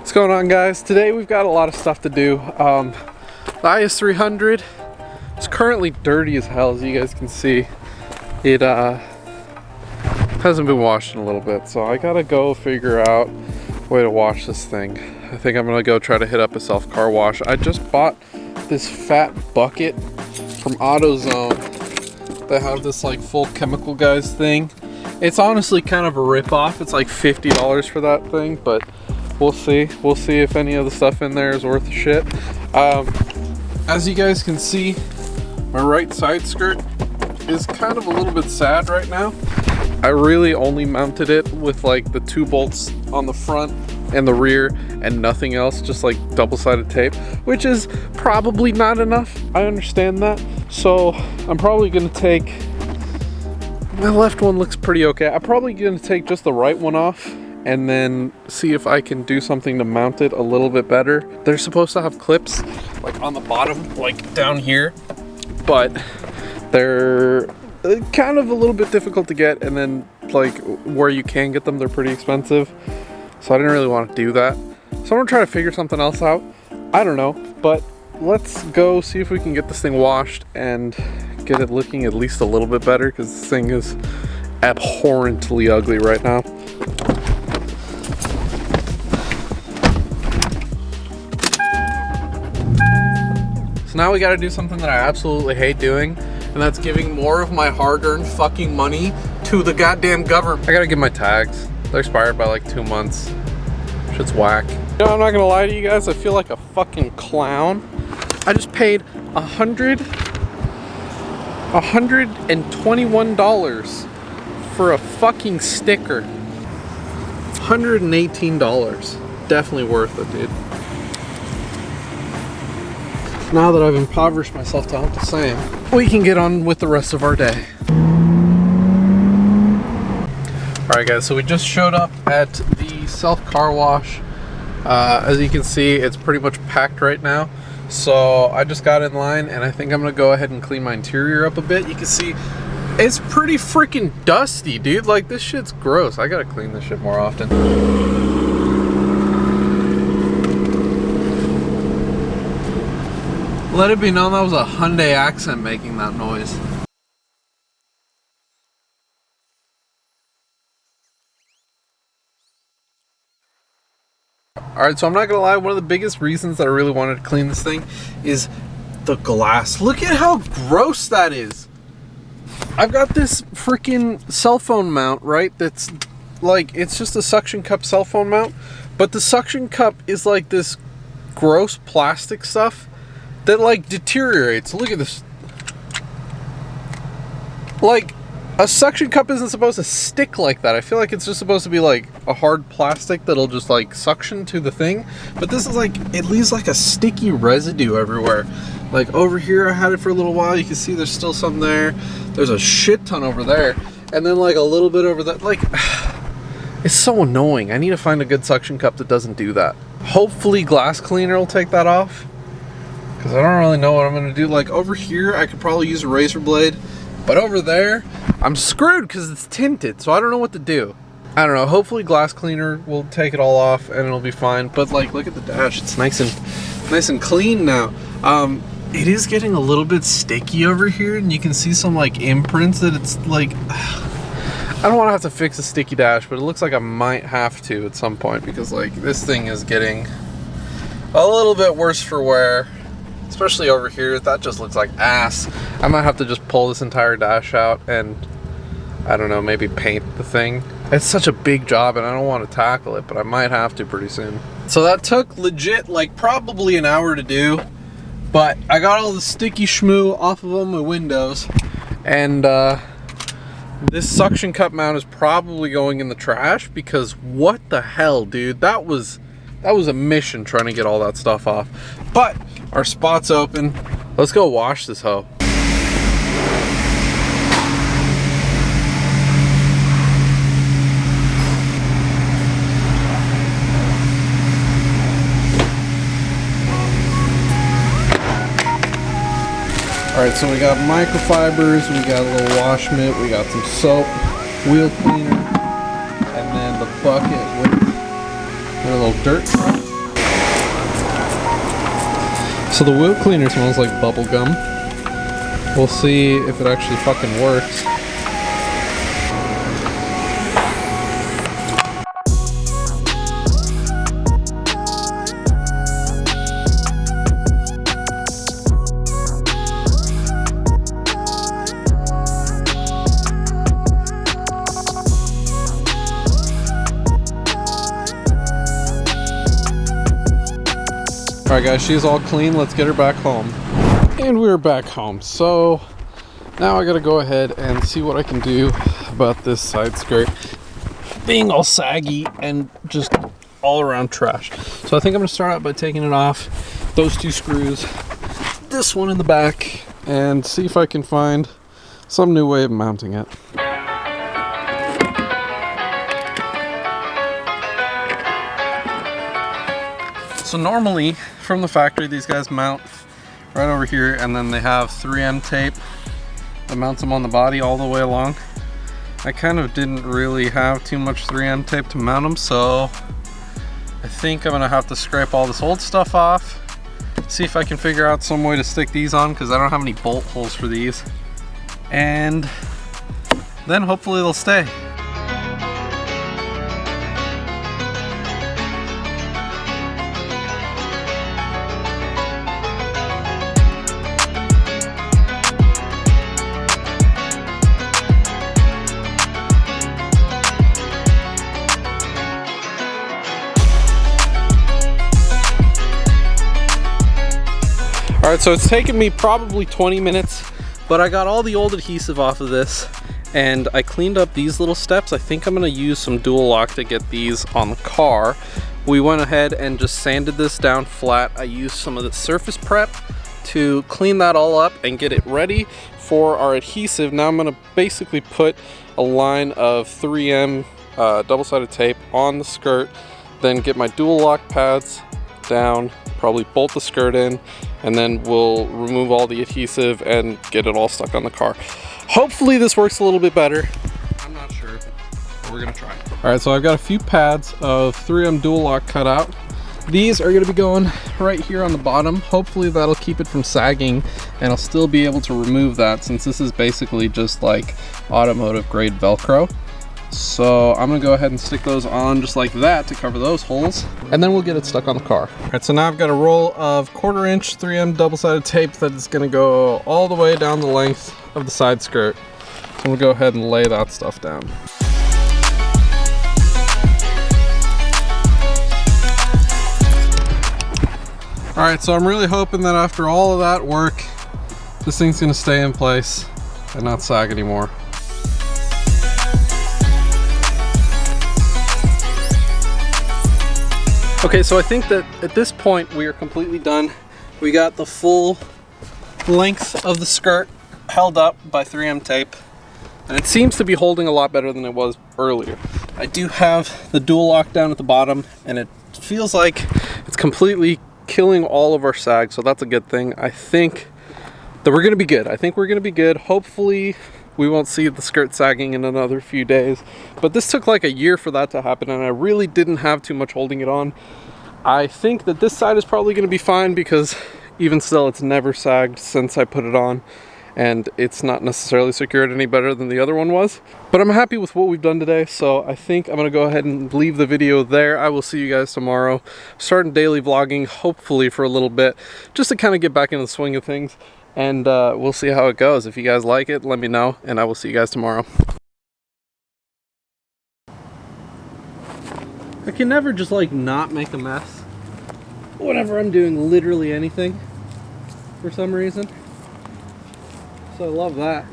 What's going on, guys? Today we've got a lot of stuff to do. The IS300 is currently dirty as hell, as you guys can see. It hasn't been washed in a little bit, so I gotta go figure out a way to wash this thing. I think I'm gonna go try to hit up a self car wash. I just bought this fat bucket from AutoZone that have this like full chemical guys thing. It's honestly kind of a rip-off. It's like $50 for that thing, but we'll see. We'll see if any of the stuff in there is worth the shit. As you guys can see, my right side skirt is kind of a little bit sad right now. I really only mounted it with like the 2 bolts on the front and the rear and nothing else, just like double-sided tape, which is probably not enough. I understand that. So I'm probably gonna take, my left one looks pretty okay. I'm probably gonna take just the right one off and then see if I can do something to mount it a little bit better. They're supposed to have clips like on the bottom, like down here, but they're kind of a little bit difficult to get, and then like where you can get them, they're pretty expensive. So I didn't really want to do that. So I'm gonna try to figure something else out. I don't know, but let's go see if we can get this thing washed and get it looking at least a little bit better, because this thing is abhorrently ugly right now. So now we gotta do something that I absolutely hate doing, and that's giving more of my hard-earned fucking money to the goddamn government. I gotta get my tags. They're expired by like 2 months. Shit's whack. You know, I'm not gonna lie to you guys, I feel like a fucking clown. I just paid $121 for a fucking sticker. $118. Definitely worth it, dude. Now that I've impoverished myself to hump the same, we can get on with the rest of our day. Alright guys, so we just showed up at the self car wash. As you can see, it's pretty much packed right now. So I just got in line, and I think I'm gonna go ahead and clean my interior up a bit. You can see it's pretty freaking dusty, dude. Like, this shit's gross. I gotta clean this shit more often. Let it be known that was a Hyundai Accent making that noise. Alright, so I'm not gonna lie, one of the biggest reasons that I really wanted to clean this thing is the glass. Look at how gross that is. I've got this freaking cell phone mount, right? That's like, it's just a suction cup cell phone mount, but the suction cup is like this gross plastic stuff that like deteriorates. Look at this. Like, a suction cup isn't supposed to stick like that. I feel like it's just supposed to be like a hard plastic that'll just like suction to the thing. But this is like, it leaves like a sticky residue everywhere. Like over here, I had it for a little while. You can see there's still some there. There's a shit ton over there. And then like a little bit over that. Like, it's so annoying. I need to find a good suction cup that doesn't do that. Hopefully glass cleaner will take that off, because I don't really know what I'm gonna do. Like over here, I could probably use a razor blade. But over there, I'm screwed because it's tinted, so I don't know what to do. I don't know, hopefully glass cleaner will take it all off and it'll be fine. But like, look at the dash, it's nice and clean now. It is getting a little bit sticky over here, and you can see some like imprints that it's like, I don't want to have to fix a sticky dash, but it looks like I might have to at some point, because like this thing is getting a little bit worse for wear. Especially over here, that just looks like ass. I might have to just pull this entire dash out and, I don't know, maybe paint the thing. It's such a big job and I don't want to tackle it, but I might have to pretty soon. So that took legit like probably an hour to do, but I got all the sticky schmoo off of all my windows, and this suction cup mount is probably going in the trash, because what the hell, dude? That was a mission trying to get all that stuff off. But our spot's open. Let's go wash this hoe. Alright, so we got microfibers, we got a little wash mitt, we got some soap, wheel cleaner, and then the bucket with a little dirt. So the wheel cleaner smells like bubble gum. We'll see if it actually fucking works. Alright guys, she's all clean. Let's get her back home. And we're back home. So now I gotta go ahead and see what I can do about this side skirt being all saggy and just all around trash. So I think I'm gonna start out by taking it off, those two screws, this one in the back, and see if I can find some new way of mounting it. So normally from the factory these guys mount right over here, and then they have 3M tape that mounts them on the body all the way along. I kind of didn't really have too much 3M tape to mount them, so I think I'm gonna have to scrape all this old stuff off, see if I can figure out some way to stick these on, because I don't have any bolt holes for these, and then hopefully they'll stay. All right, so it's taken me probably 20 minutes, but I got all the old adhesive off of this and I cleaned up these little steps. I think I'm gonna use some dual lock to get these on the car. We went ahead and just sanded this down flat. I used some of the surface prep to clean that all up and get it ready for our adhesive. Now I'm gonna basically put a line of 3M double-sided tape on the skirt, then get my dual lock pads down, probably bolt the skirt in, and then we'll remove all the adhesive and get it all stuck on the car. Hopefully this works a little bit better. I'm not sure, but we're gonna try. All right, so I've got a few pads of 3M dual lock cut out. These are gonna be going right here on the bottom. Hopefully that'll keep it from sagging, and I'll still be able to remove that since this is basically just like automotive grade Velcro. So I'm gonna go ahead and stick those on just like that to cover those holes, and then we'll get it stuck on the car. All right, so now I've got a roll of 1/4 inch 3M double-sided tape that is gonna go all the way down the length of the side skirt. So I'm gonna go ahead and lay that stuff down. All right, so I'm really hoping that after all of that work, this thing's gonna stay in place and not sag anymore. Okay, so I think that at this point we are completely done. We got the full length of the skirt held up by 3M tape, and it seems to be holding a lot better than it was earlier. I do have the dual lock down at the bottom, and it feels like it's completely killing all of our sag, so that's a good thing. I think that we're gonna be good. I think we're gonna be good. Hopefully we won't see the skirt sagging in another few days, but this took like a year for that to happen, and I really didn't have too much holding it on. I think that this side is probably gonna be fine because even still it's never sagged since I put it on, and it's not necessarily secured any better than the other one was. But I'm happy with what we've done today, so I think I'm gonna go ahead and leave the video there. I will see you guys tomorrow. Starting daily vlogging, hopefully for a little bit, just to kind of get back into the swing of things. And we'll see how it goes. If you guys like it, let me know, and I will see you guys tomorrow. I can never just like not make a mess whenever I'm doing literally anything for some reason. So I love that.